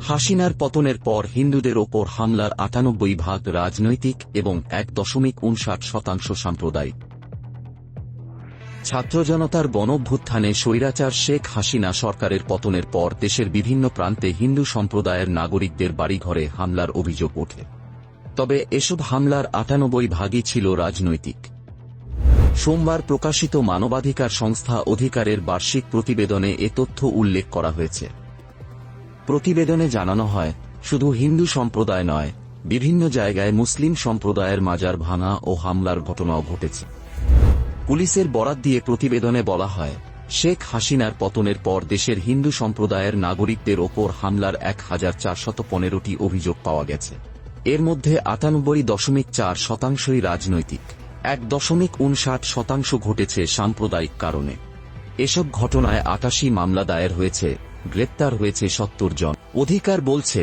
হাসিনার পতনের পর হিন্দুদের ওপর হামলার ৯৮% রাজনৈতিক এবং ১.৫৯% সাম্প্রদায়িক। ছাত্র জনতার গণঅভ্যুত্থানে স্বৈরাচার শেখ হাসিনা সরকারের পতনের পর দেশের বিভিন্ন প্রান্তে হিন্দু সম্প্রদায়ের নাগরিকদের বাড়িঘরে হামলার অভিযোগ ওঠে। তবে এসব হামলার ৯৮% ছিল রাজনৈতিক। সোমবার প্রকাশিত মানবাধিকার সংস্থা অধিকারের বার্ষিক প্রতিবেদনে এ তথ্য উল্লেখ করা হয়েছে। প্রতিবেদনে জানানো হয়, শুধু হিন্দু সম্প্রদায় নয়, বিভিন্ন জায়গায় মুসলিম সম্প্রদায়ের মাজার ভাঙা ও হামলার ঘটনাও ঘটেছে। পুলিশের বরাত দিয়ে প্রতিবেদনে বলা হয়, শেখ হাসিনার পতনের পর দেশের হিন্দু সম্প্রদায়ের নাগরিকদের ওপর হামলার ১,৪১৫টি অভিযোগ পাওয়া গেছে। এর মধ্যে ৯৮.৪% রাজনৈতিক, ১.৫৯% ঘটেছে সাম্প্রদায়িক কারণে। এসব ঘটনায় ৮৮ মামলা দায়ের হয়েছে, গ্রেপ্তার হয়েছে ৭০ জন। অধিকার বলছে,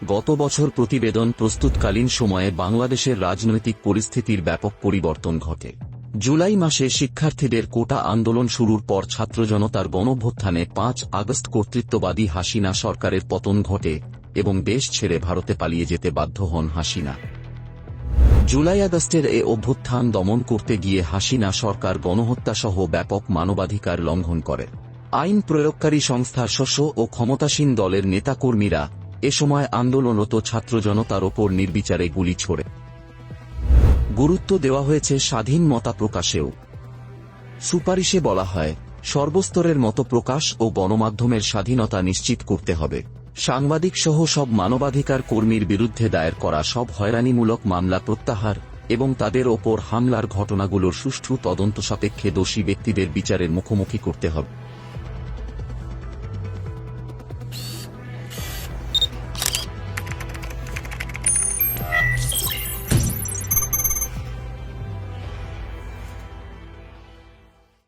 গত বছর প্রতিবেদন প্রস্তুতকালীন সময়ে বাংলাদেশের রাজনৈতিক পরিস্থিতির ব্যাপক পরিবর্তন ঘটে। জুলাই মাসে শিক্ষার্থীদের কোটা আন্দোলন শুরুর পর ছাত্র জনতার গণঅভ্যুত্থানে ৫ আগস্ট কর্তৃত্ববাদী হাসিনা সরকারের পতন ঘটে এবং দেশ ছেড়ে ভারতে পালিয়ে যেতে বাধ্য হন হাসিনা। জুলাই আগস্টের এ অভ্যুত্থান দমন করতে গিয়ে হাসিনা সরকার গণহত্যাসহ ব্যাপক মানবাধিকার লঙ্ঘন করে। আইন প্রয়োগকারী সংস্থার শস্য ও ক্ষমতাসীন দলের নেতাকর্মীরা এ সময় আন্দোলনরত ছাত্র জনতার ওপর নির্বিচারে গুলি ছোড়ে। গুরুত্ব দেওয়া হয়েছে স্বাধীন মত প্রকাশেও। সুপারিশে বলা হয়, সর্বস্তরের মত প্রকাশ ও গণমাধ্যমের স্বাধীনতা নিশ্চিত করতে হবে। সাংবাদিক সহ সব মানবাধিকার কর্মীর বিরুদ্ধে দায়ের করা সব হয়রানিমূলক মামলা প্রত্যাহার এবং তাদের ওপর হামলার ঘটনাগুলোর সুষ্ঠু তদন্ত সাপেক্ষে দোষী ব্যক্তিদের বিচারের মুখোমুখি করতে হবে।